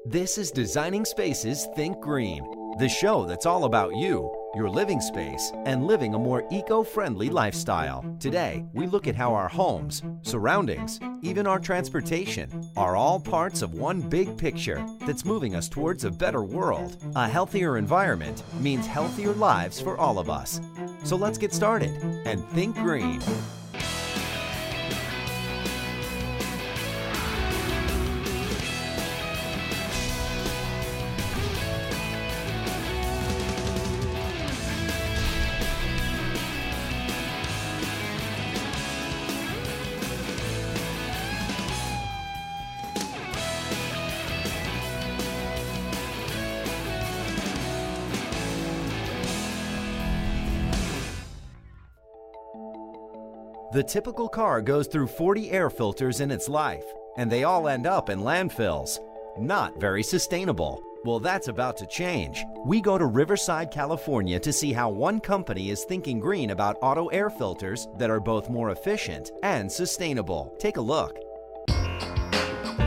This is Designing Spaces Think Green, the show that's all about you, your living space, and living a more eco-friendly lifestyle. Today, we look at how our homes, surroundings, even our transportation are all parts of one big picture that's moving us towards a better world. A healthier environment means healthier lives for all of us. So let's get started and think green. The typical car goes through 40 air filters in its life, and they all end up in landfills. Not very sustainable. Well, that's about to change. We go to Riverside, California to see how one company is thinking green about auto air filters that are both more efficient and sustainable. Take a look.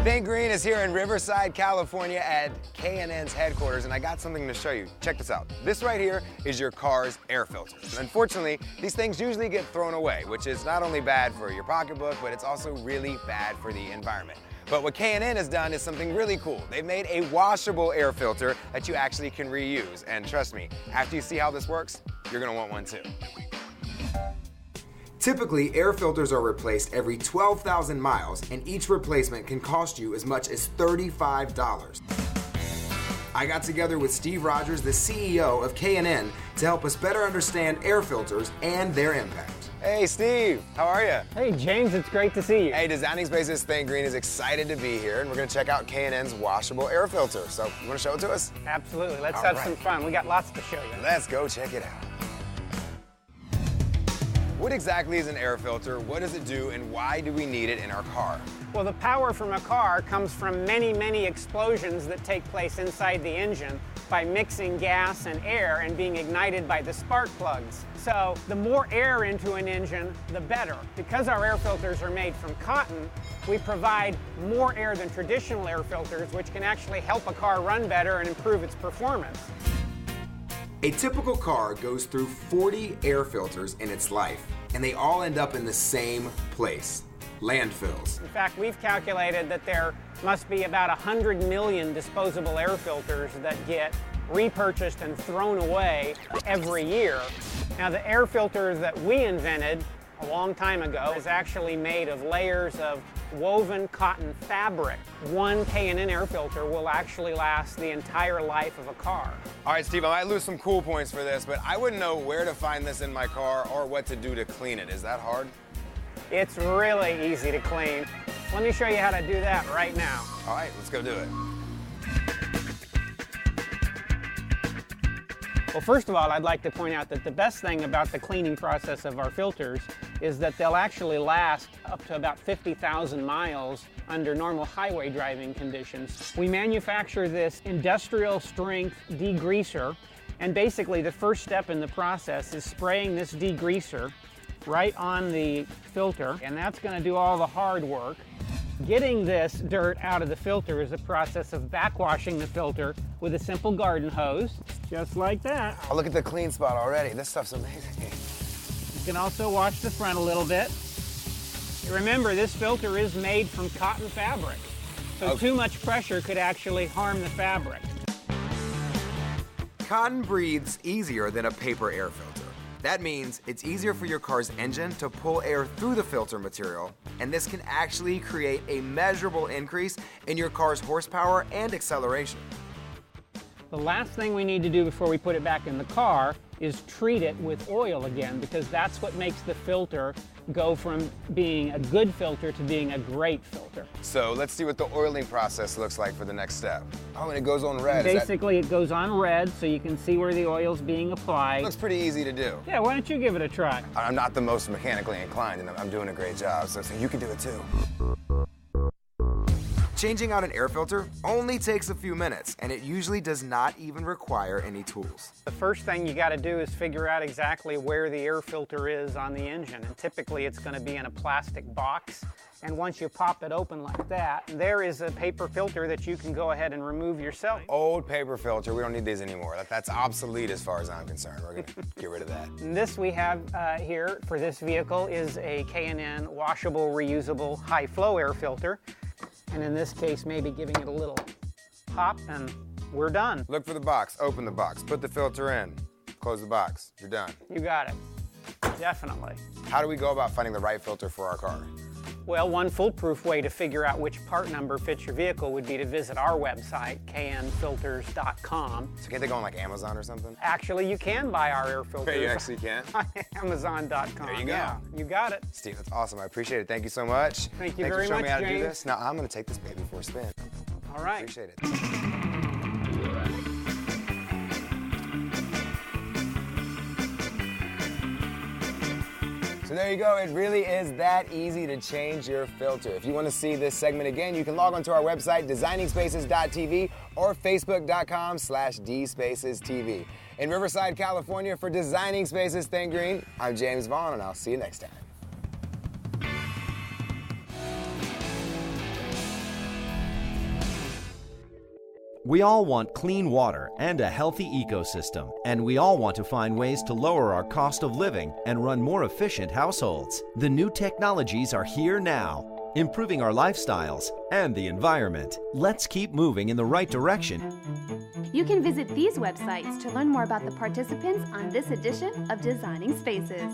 Think Green is here in Riverside, California at K&N's headquarters, and I got something to show you. Check this out. This right here is your car's air filter. Unfortunately, these things usually get thrown away, which is not only bad for your pocketbook, but it's also really bad for the environment. But what K&N has done is something really cool. They've made a washable air filter that you actually can reuse. And trust me, after you see how this works, you're gonna want one too. Typically, air filters are replaced every 12,000 miles, and each replacement can cost you as much as $35. I got together with Steve Rogers, the CEO of K&N, to help us better understand air filters and their impact. Hey Steve, how are you? Hey James, it's great to see you. Hey, Designing Spaces Think Green is excited to be here, and we're going to check out K&N's washable air filter. So, you want to show it to us? Absolutely, let's have some fun. We got lots to show you. Let's go check it out. What exactly is an air filter? What does it do, and why do we need it in our car? Well, the power from a car comes from many explosions that take place inside the engine by mixing gas and air and being ignited by the spark plugs. So the more air into an engine, the better. Because our air filters are made from cotton, we provide more air than traditional air filters, which can actually help a car run better and improve its performance. A typical car goes through 40 air filters in its life, and they all end up in the same place, landfills. In fact, we've calculated that there must be about 100 million disposable air filters that get repurchased and thrown away every year. Now, the air filter that we invented a long time ago is actually made of layers of woven cotton fabric. One K&N air filter will actually last the entire life of a car. All right, Steve, I might lose some cool points for this, but I wouldn't know where to find this in my car or what to do to clean it. Is that hard? It's really easy to clean. Let me show you how to do that right now. All right, let's go do it. Well, first of all, I'd like to point out that the best thing about the cleaning process of our filters is that they'll actually last up to about 50,000 miles under normal highway driving conditions. We manufacture this industrial strength degreaser, and basically the first step in the process is spraying this degreaser right on the filter, and that's going to do all the hard work. Getting this dirt out of the filter is a process of backwashing the filter with a simple garden hose, just like that. Oh, look at the clean spot already. This stuff's amazing. You can also wash the front a little bit. Remember, this filter is made from cotton fabric, so too much pressure could actually harm the fabric. Cotton breathes easier than a paper air filter. That means it's easier for your car's engine to pull air through the filter material, and this can actually create a measurable increase in your car's horsepower and acceleration. The last thing we need to do before we put it back in the car is treat it with oil again, because that's what makes the filter go from being a good filter to being a great filter. So let's see what the oiling process looks like for the next step. Oh, and it goes on red. Basically, it goes on red so you can see where the oil's being applied. Looks pretty easy to do. Yeah, why don't you give it a try? I'm not the most mechanically inclined, and I'm doing a great job, so you can do it too. Changing out an air filter only takes a few minutes, and it usually does not even require any tools. The first thing you got to do is figure out exactly where the air filter is on the engine, and typically it's going to be in a plastic box. And once you pop it open like that, there is a paper filter that you can go ahead and remove yourself. Old paper filter, we don't need these anymore. That's obsolete as far as I'm concerned. We're gonna get rid of that. And this we have here for this vehicle is a K&N Washable Reusable High Flow Air Filter. And in this case, maybe giving it a little pop and we're done. Look for the box, open the box, put the filter in, close the box, you're done. You got it, definitely. How do we go about finding the right filter for our car? Well, one foolproof way to figure out which part number fits your vehicle would be to visit our website, knfilters.com. So can't they go on like Amazon or something? Actually, you can buy our air filters. You actually can? On Amazon.com. There you go. Yeah, you got it. Steve, that's awesome. I appreciate it. Thank you so much. Thank you Thanks very for showing much, me how to do James. this. Now I'm going to take this baby for a spin. All right. Appreciate it. So there you go, it really is that easy to change your filter. If you want to see this segment again, you can log on to our website, designingspaces.tv or facebook.com/dspacestv. In Riverside, California, for Designing Spaces Think Green, I'm James Vaughn, and I'll see you next time. We all want clean water and a healthy ecosystem, and we all want to find ways to lower our cost of living and run more efficient households. The new technologies are here now, improving our lifestyles and the environment. Let's keep moving in the right direction. You can visit these websites to learn more about the participants on this edition of Designing Spaces.